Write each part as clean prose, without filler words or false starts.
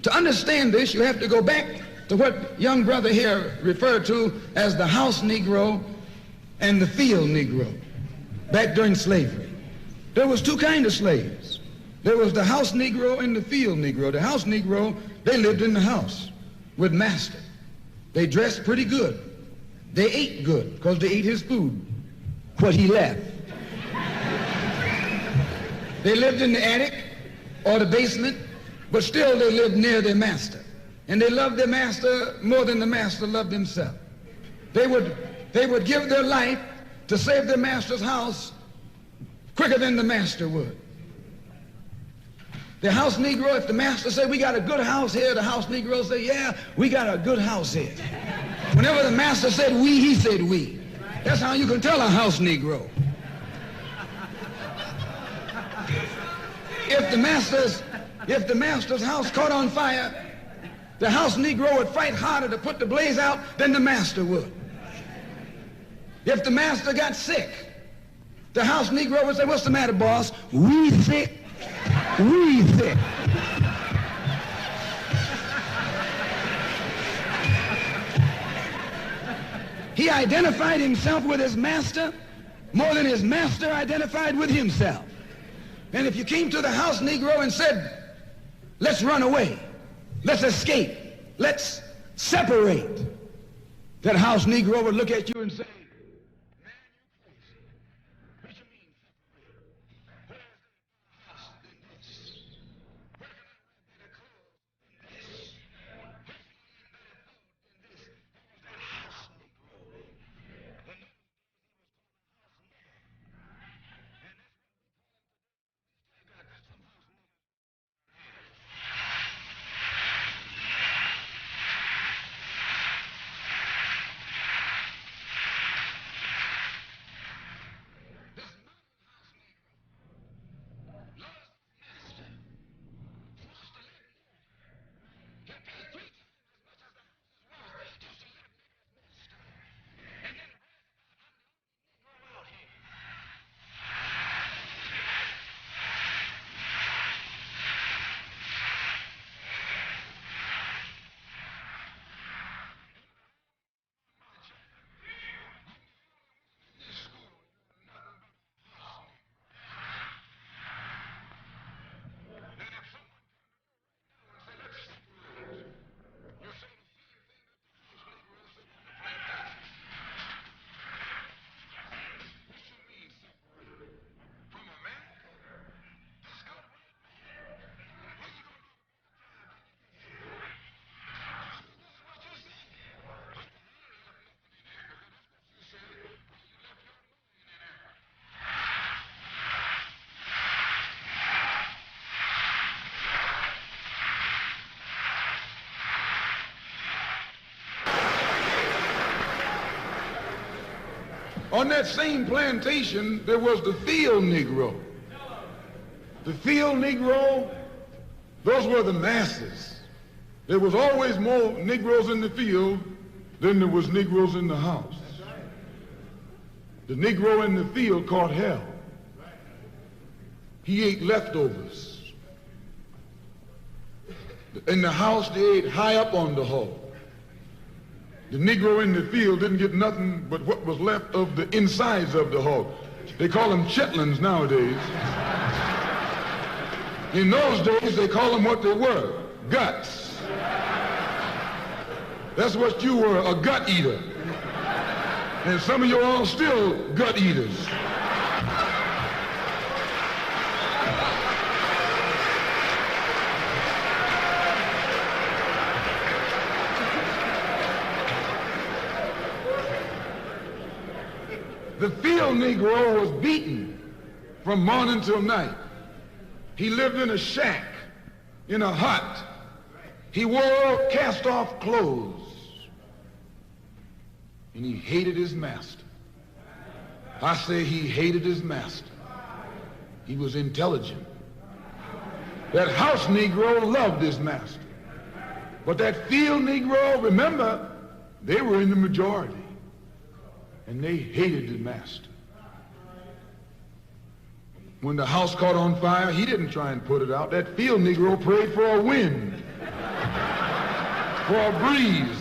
To understand this, you have to go back to what young brother here referred to as the house Negro and the field Negro back during slavery. There was two kinds of slaves. There was the house Negro and the field Negro. The house Negro, they lived in the house with master. They dressed pretty good. They ate good because they ate his food, what he left. They lived in the attic or the basement, but still they lived near their master. And they loved their master more than the master loved himself. They would give their life to save their master's house quicker than the master would. The house Negro, if the master said, we got a good house here, the house Negro say, yeah, we got a good house here. Whenever the master said we, he said we. That's how you can tell a house Negro. If the master's house caught on fire, the house Negro would fight harder to put the blaze out than the master would. If the master got sick, the house Negro would say, what's the matter, boss? We sick. We sick. He identified himself with his master more than his master identified with himself. And if you came to the house Negro and said, let's run away, let's escape, let's separate, that house Negro would look at you and say, on that same plantation, there was the field Negro. The field Negro, those were the masses. There was always more Negroes in the field than there was Negroes in the house. The Negro in the field caught hell. He ate leftovers. In the house, they ate high up on the hog. The Negro in the field didn't get nothing but what was left of the insides of the hog. They call them chitlins nowadays. In those days, they call them what they were, guts. That's what you were, a gut eater. And some of you are all still gut eaters. The field Negro was beaten from morning till night. He lived in a shack, in a hut. He wore cast-off clothes. And he hated his master. I say he hated his master. He was intelligent. That house Negro loved his master. But that field Negro, remember, they were in the majority. And they hated the master. When the house caught on fire, he didn't try and put it out. That field Negro prayed for a wind. for a breeze.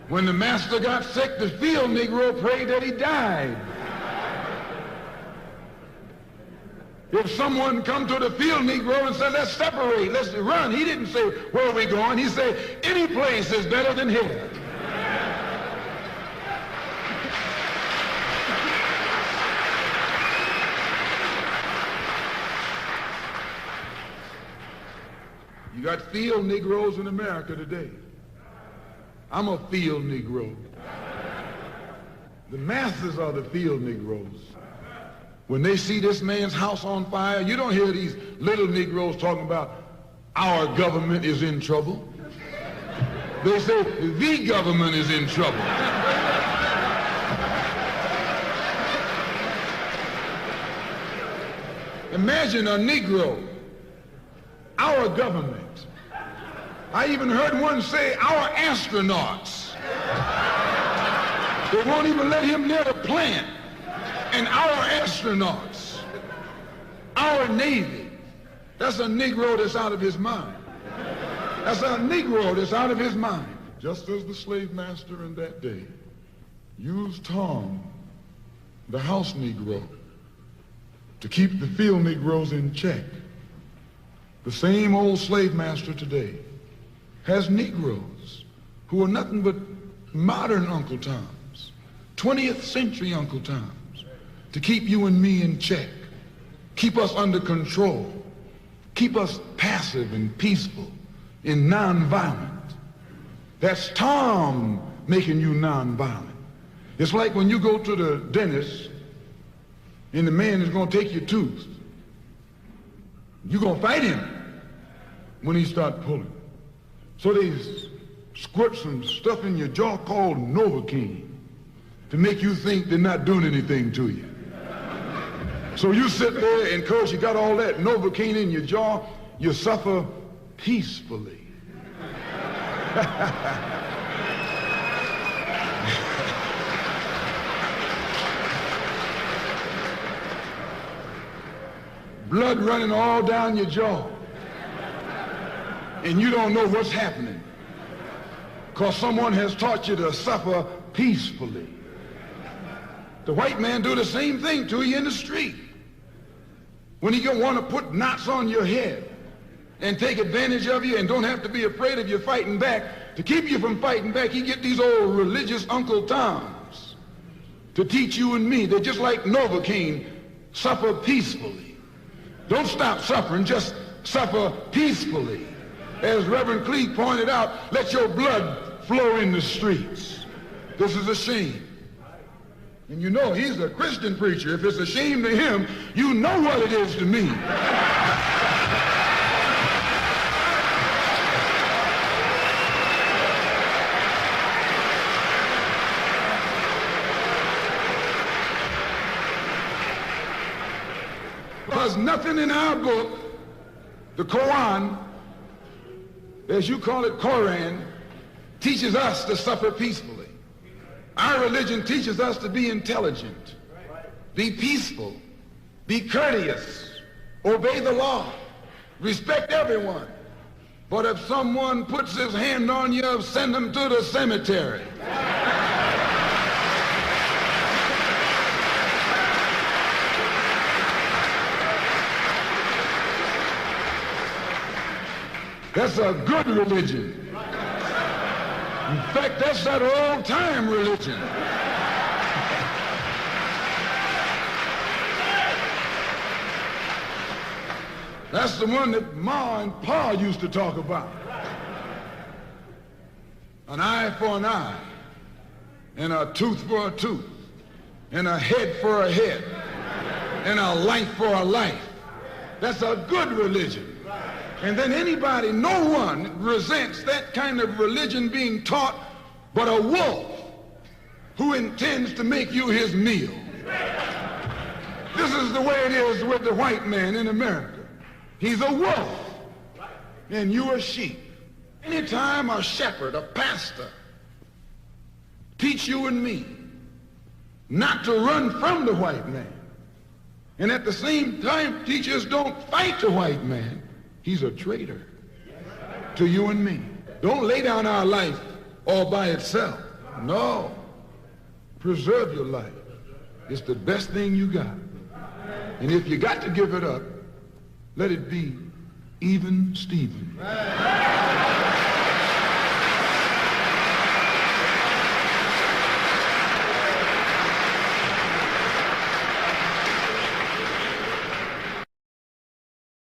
When the master got sick, the field Negro prayed that he died. If someone come to the field Negro and said, let's separate, let's run, he didn't say, where are we going? He said, any place is better than here. You got field Negroes in America today. I'm a field Negro. The masses are the field Negroes. When they see this man's house on fire, you don't hear these little Negroes talking about our government is in trouble. They say the government is in trouble. Imagine a Negro, our government. I even heard one say our astronauts. They won't even let him near the plant. And our astronauts, our Navy, that's a Negro that's out of his mind. That's a Negro that's out of his mind. Just as the slave master in that day used Tom, the house Negro, to keep the field Negroes in check, the same old slave master today has Negroes who are nothing but modern Uncle Toms, 20th century Uncle Toms, to keep you and me in check, keep us under control, keep us passive and peaceful and nonviolent. That's Tom making you nonviolent. It's like when you go to the dentist and the man is going to take your tooth. You're going to fight him when he starts pulling. So they squirt some stuff in your jaw called Novocaine to make you think they're not doing anything to you. So you sit there, and because you got all that Novocaine in your jaw, you suffer peacefully. Blood running all down your jaw. And you don't know what's happening because someone has taught you to suffer peacefully. The white man do the same thing to you in the street. When he gonna want to put knots on your head and take advantage of you and don't have to be afraid of you fighting back, to keep you from fighting back, he get these old religious Uncle Toms to teach you and me. They're just like Novocaine, suffer peacefully. Don't stop suffering, just suffer peacefully. As Reverend Cleave pointed out, let your blood flow in the streets. This is a shame. And you know he's a Christian preacher. If it's a shame to him, you know what it is to me. Because nothing in our book, the Quran, as you call it, Koran, teaches us to suffer peacefully. Our religion teaches us to be intelligent, be peaceful, be courteous, obey the law, respect everyone. But if someone puts his hand on you, send him to the cemetery. That's a good religion. In fact, that's that old-time religion. That's the one that Ma and Pa used to talk about. An eye for an eye, and a tooth for a tooth, and a head for a head, and a life for a life. That's a good religion. And then anybody, no one resents that kind of religion being taught but a wolf who intends to make you his meal. This is the way it is with the white man in America. He's a wolf, and you are sheep. Anytime a shepherd, a pastor, teach you and me not to run from the white man, and at the same time teach us don't fight the white man, he's a traitor. to you and me. Don't lay down our life all by itself. No. Preserve your life. It's the best thing you got. And if you got to give it up, let it be even Stephen.